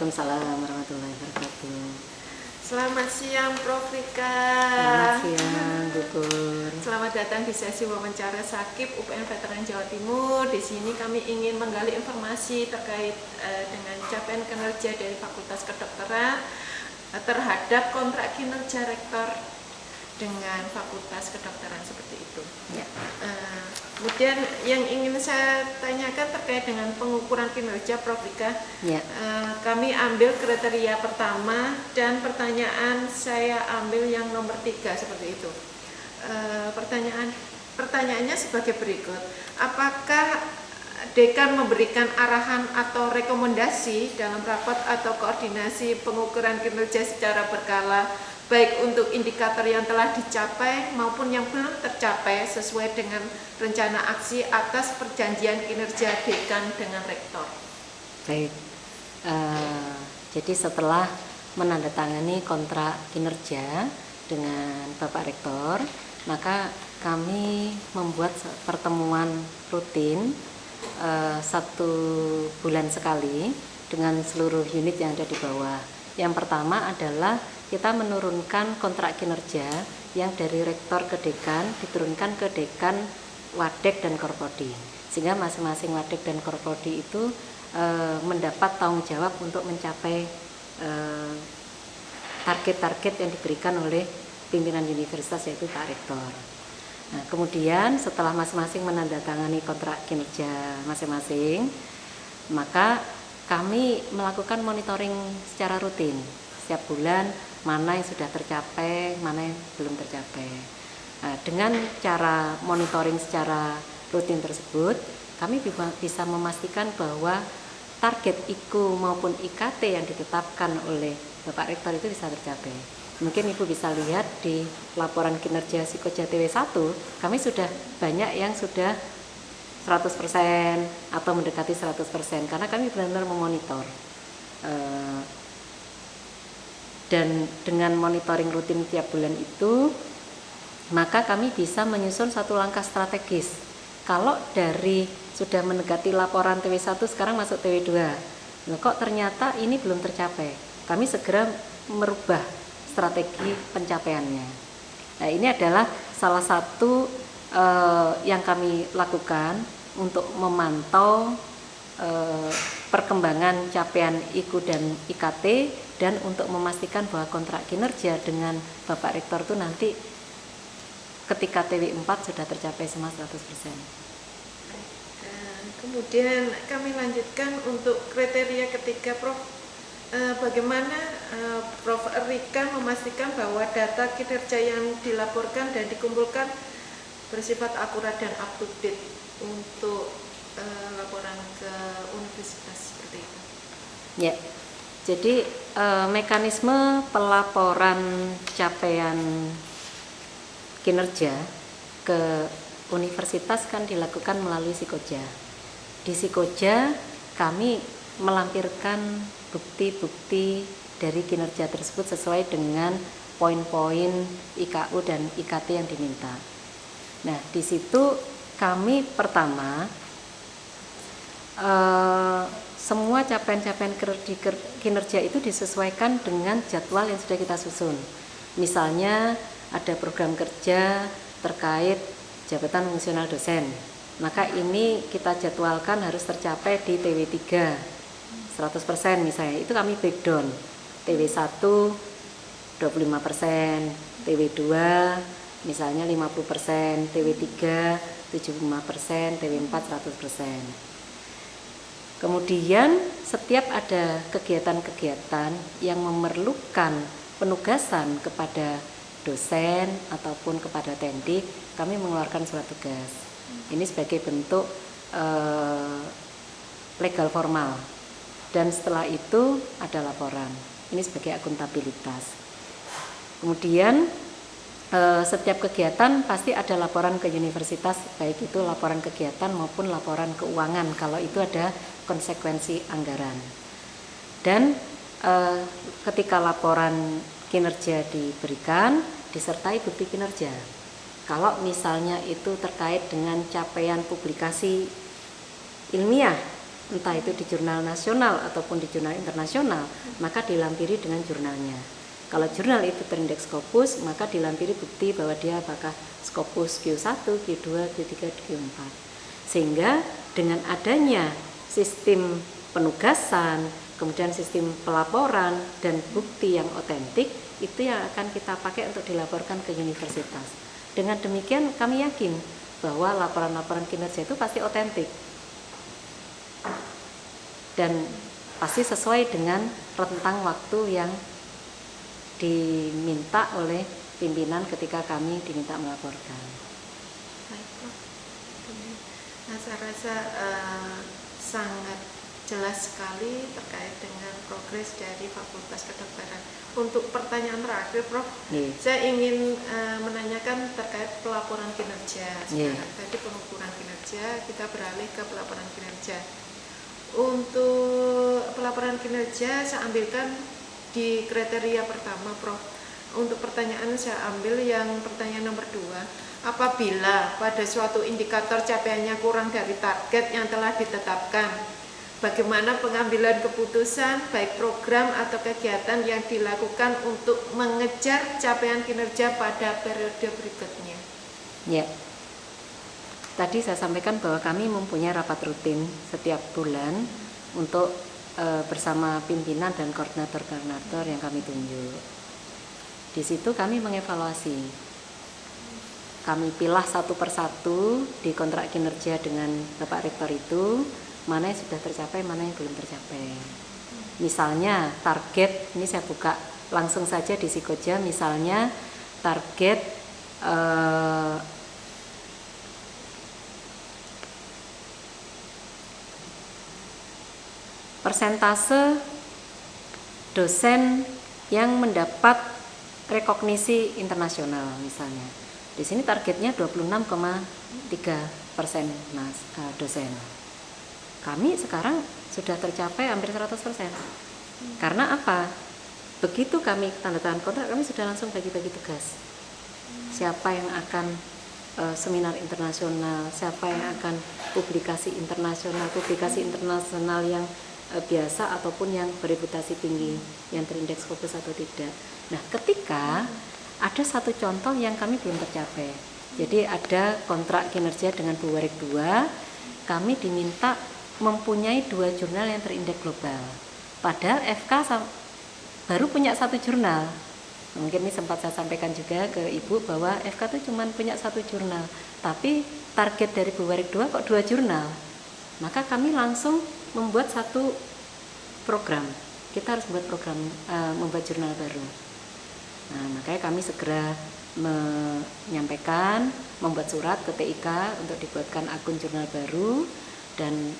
Waalaikumsalam warahmatullahi wabarakatuh. Selamat siang Prof. Rika. Selamat siang Bu Pur. Selamat datang di sesi wawancara Sakib UPN Veteran Jawa Timur. Di sini kami ingin menggali informasi terkait dengan capaian kinerja dari Fakultas Kedokteran terhadap kontrak kinerja rektor dengan Fakultas Kedokteran seperti itu. Ya. Kemudian yang ingin saya tanyakan terkait dengan pengukuran kinerja Prof. Rika. Ya. Kami ambil kriteria pertama dan pertanyaan saya ambil yang nomor 3 seperti itu. Pertanyaannya sebagai berikut. Apakah dekan memberikan arahan atau rekomendasi dalam rapat atau koordinasi pengukuran kinerja secara berkala, baik untuk indikator yang telah dicapai maupun yang belum tercapai sesuai dengan rencana aksi atas perjanjian kinerja dekan dengan rektor? Baik. Jadi setelah menandatangani kontrak kinerja dengan Bapak Rektor, maka kami membuat pertemuan rutin 1 bulan sekali dengan seluruh unit yang ada di bawah. Yang pertama adalah kita menurunkan kontrak kinerja yang dari rektor ke dekan diturunkan ke dekan, wadek dan korprodi, sehingga masing-masing wadek dan korprodi itu mendapat tanggung jawab untuk mencapai target-target yang diberikan oleh pimpinan universitas, yaitu Pak Rektor. Nah, kemudian setelah masing-masing menandatangani kontrak kinerja masing-masing, maka kami melakukan monitoring secara rutin setiap bulan, mana yang sudah tercapai, mana yang belum tercapai. Nah, dengan cara monitoring secara rutin tersebut, kami bisa memastikan bahwa target IKU maupun IKT yang ditetapkan oleh Bapak Rektor itu bisa tercapai. Mungkin Ibu bisa lihat di laporan kinerja Psikoja TW1, kami sudah banyak yang sudah 100% atau mendekati 100%, karena kami benar-benar memonitor. Dan dengan monitoring rutin tiap bulan itu, maka kami bisa menyusun satu langkah strategis. Kalau dari sudah mendekati laporan TW1 sekarang masuk TW2, kok ternyata ini belum tercapai, kami segera merubah strategi pencapaiannya. Nah, ini adalah salah satu yang kami lakukan untuk memantau perkembangan capaian IKU dan IKT, dan untuk memastikan bahwa kontrak kinerja dengan Bapak Rektor itu nanti ketika TW4 sudah tercapai semua 100%. Kemudian kami lanjutkan untuk kriteria ketiga, Prof. Bagaimana Prof. Rika memastikan bahwa data kinerja yang dilaporkan dan dikumpulkan bersifat akurat dan up to date untuk laporan ke universitas seperti itu? Ya, jadi mekanisme pelaporan capaian kinerja ke universitas kan dilakukan melalui Psikoja. Di Psikoja kami melampirkan bukti-bukti dari kinerja tersebut sesuai dengan poin-poin IKU dan IKT yang diminta. Nah, di situ kami pertama semua capaian-capaian kinerja itu disesuaikan dengan jadwal yang sudah kita susun. Misalnya ada program kerja terkait jabatan fungsional dosen, maka ini kita jadwalkan harus tercapai di TW3 100% misalnya, itu kami breakdown. TW1 25%, TW2 misalnya 50%, TW3 75%, TW4 100%. Kemudian setiap ada kegiatan-kegiatan yang memerlukan penugasan kepada dosen ataupun kepada tendik, kami mengeluarkan surat tugas. Ini sebagai bentuk legal formal. Dan setelah itu ada laporan. Ini sebagai akuntabilitas. Kemudian setiap kegiatan pasti ada laporan ke universitas, baik itu laporan kegiatan maupun laporan keuangan kalau itu ada konsekuensi anggaran. Dan ketika laporan kinerja diberikan, disertai bukti kinerja. Kalau misalnya itu terkait dengan capaian publikasi ilmiah entah itu di jurnal nasional ataupun di jurnal internasional, maka dilampiri dengan jurnalnya. Kalau jurnal itu terindeks Scopus, maka dilampiri bukti bahwa dia apakah Scopus Q1, Q2, Q3, Q4. Sehingga dengan adanya sistem penugasan, kemudian sistem pelaporan dan bukti yang otentik, itu yang akan kita pakai untuk dilaporkan ke universitas. Dengan demikian kami yakin bahwa laporan-laporan kinerja itu pasti otentik dan pasti sesuai dengan rentang waktu yang diminta oleh pimpinan ketika kami diminta melaporkan. Baik, Prof. Nah, saya rasa sangat jelas sekali terkait dengan progres dari Fakultas Kedokteran. Untuk pertanyaan terakhir, Prof, saya ingin menanyakan terkait pelaporan kinerja. Sekarang tadi pengukuran kinerja, kita beralih ke pelaporan kinerja. Untuk pelaporan kinerja saya ambilkan di kriteria pertama, Prof. Untuk pertanyaan saya ambil yang pertanyaan nomor 2. Apabila pada suatu indikator capaiannya kurang dari target yang telah ditetapkan, bagaimana pengambilan keputusan baik program atau kegiatan yang dilakukan untuk mengejar capaian kinerja pada periode berikutnya? Ya. Tadi saya sampaikan bahwa kami mempunyai rapat rutin setiap bulan untuk bersama pimpinan dan koordinator-koordinator yang kami tunjuk. Di situ kami mengevaluasi. Kami pilah satu persatu di kontrak kinerja dengan Bapak Rektor itu, mana yang sudah tercapai, mana yang belum tercapai. Misalnya target, ini saya buka langsung saja di Psikoja, misalnya target persentase dosen yang mendapat rekognisi internasional misalnya. Di sini targetnya 26,3% Mas dosen. Kami sekarang sudah tercapai hampir 100%. Karena apa? Begitu kami tanda tangan kontrak, kami sudah langsung bagi-bagi tugas. Siapa yang akan seminar internasional, siapa yang akan publikasi internasional yang biasa ataupun yang bereputasi tinggi, yang terindeks Scopus atau tidak. Nah, ketika ada satu contoh yang kami belum tercapai, jadi ada kontrak kinerja dengan Bu Warik 2, kami diminta mempunyai 2 jurnal yang terindeks global. Padahal FK baru punya 1 jurnal. Mungkin ini sempat saya sampaikan juga ke Ibu bahwa FK itu cuma punya 1 jurnal, tapi target dari Bu Warik 2 kok 2 jurnal. Maka kami langsung membuat satu program. Kita harus membuat program, membuat jurnal baru. Nah, makanya kami segera menyampaikan, membuat surat ke TIK untuk dibuatkan akun jurnal baru dan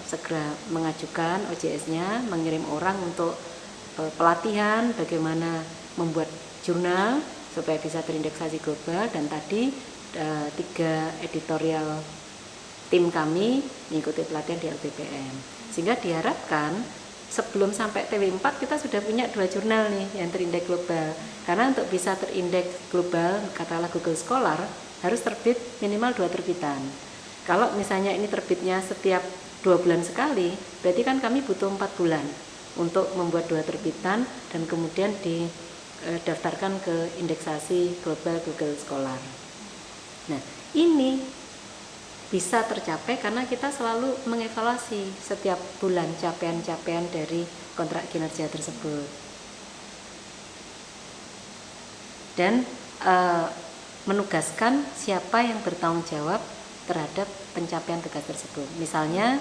segera mengajukan OJS-nya, mengirim orang untuk pelatihan bagaimana membuat jurnal supaya bisa terindeksasi global, dan tadi 3 editorial tim kami mengikuti pelatihan di LPPM, sehingga diharapkan sebelum sampai TW4 kita sudah punya 2 jurnal nih yang terindeks global. Karena untuk bisa terindeks global, katakanlah Google Scholar, harus terbit minimal 2 terbitan. Kalau misalnya ini terbitnya setiap 2 bulan sekali, berarti kan kami butuh 4 bulan untuk membuat 2 terbitan dan kemudian didaftarkan ke indeksasi global Google Scholar. Nah, ini bisa tercapai karena kita selalu mengevaluasi setiap bulan capaian-capaian dari kontrak kinerja tersebut dan menugaskan siapa yang bertanggung jawab terhadap pencapaian tugas tersebut. Misalnya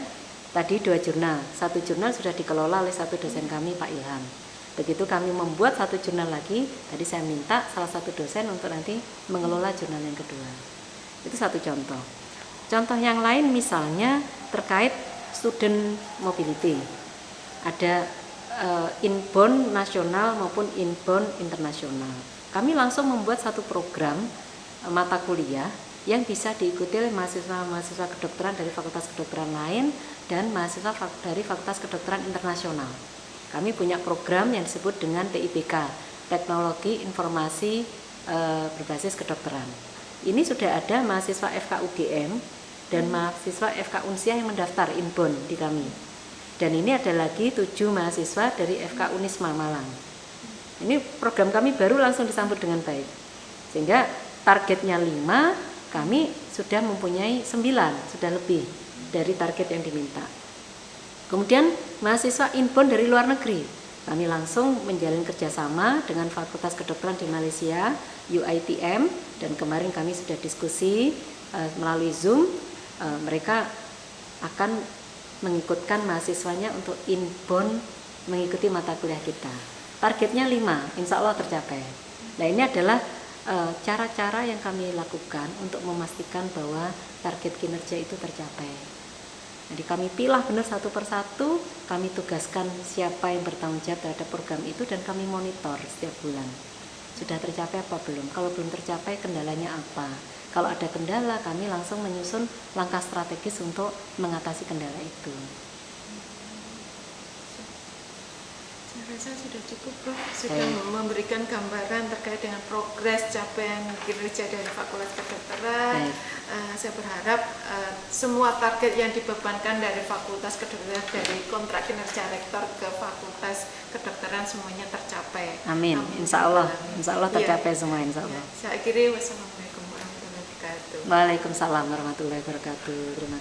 tadi 2 jurnal, 1 jurnal sudah dikelola oleh satu dosen kami, Pak Ilham. Begitu kami membuat 1 jurnal lagi, tadi saya minta salah satu dosen untuk nanti mengelola jurnal yang kedua. Itu satu contoh. Contoh yang lain misalnya terkait student mobility. Ada inbound nasional maupun inbound internasional. Kami langsung membuat satu program mata kuliah yang bisa diikuti oleh mahasiswa kedokteran dari fakultas kedokteran lain dan mahasiswa dari fakultas kedokteran internasional. Kami punya program yang disebut dengan TIPK, Teknologi Informasi Berbasis Kedokteran. Ini sudah ada mahasiswa FK UGM dan mahasiswa FK Unsia yang mendaftar inbound di kami. Dan ini ada lagi 7 mahasiswa dari FK Unisma Malang. Ini program kami baru langsung disambut dengan baik. Sehingga targetnya 5, kami sudah mempunyai 9, sudah lebih dari target yang diminta. Kemudian mahasiswa inbound dari luar negeri, kami langsung menjalin kerjasama dengan Fakultas Kedokteran di Malaysia, UITM, dan kemarin kami sudah diskusi melalui Zoom. Mereka akan mengikutkan mahasiswanya untuk inbound mengikuti mata kuliah kita. Targetnya 5, insya Allah tercapai. Nah, ini adalah cara-cara yang kami lakukan untuk memastikan bahwa target kinerja itu tercapai. Jadi kami pilah benar satu persatu, kami tugaskan siapa yang bertanggung jawab terhadap program itu, dan kami monitor setiap bulan. Sudah tercapai apa belum? Kalau belum tercapai, kendalanya apa? Kalau ada kendala, kami langsung menyusun langkah strategis untuk mengatasi kendala itu. Saya rasa sudah cukup, Prof. Sudah memberikan gambaran terkait dengan progres capaian kinerja dari Fakultas Kedokteran. Saya berharap semua target yang dibebankan dari Fakultas Kedokteran, dari kontrak kinerja rektor ke Fakultas Kedokteran, semuanya tercapai. Amin. Insya Allah tercapai semua, insya Allah. Saya akhiri, wassalamualaikum warahmatullahi wabarakatuh. Waalaikumsalam warahmatullahi wabarakatuh. Terima kasih.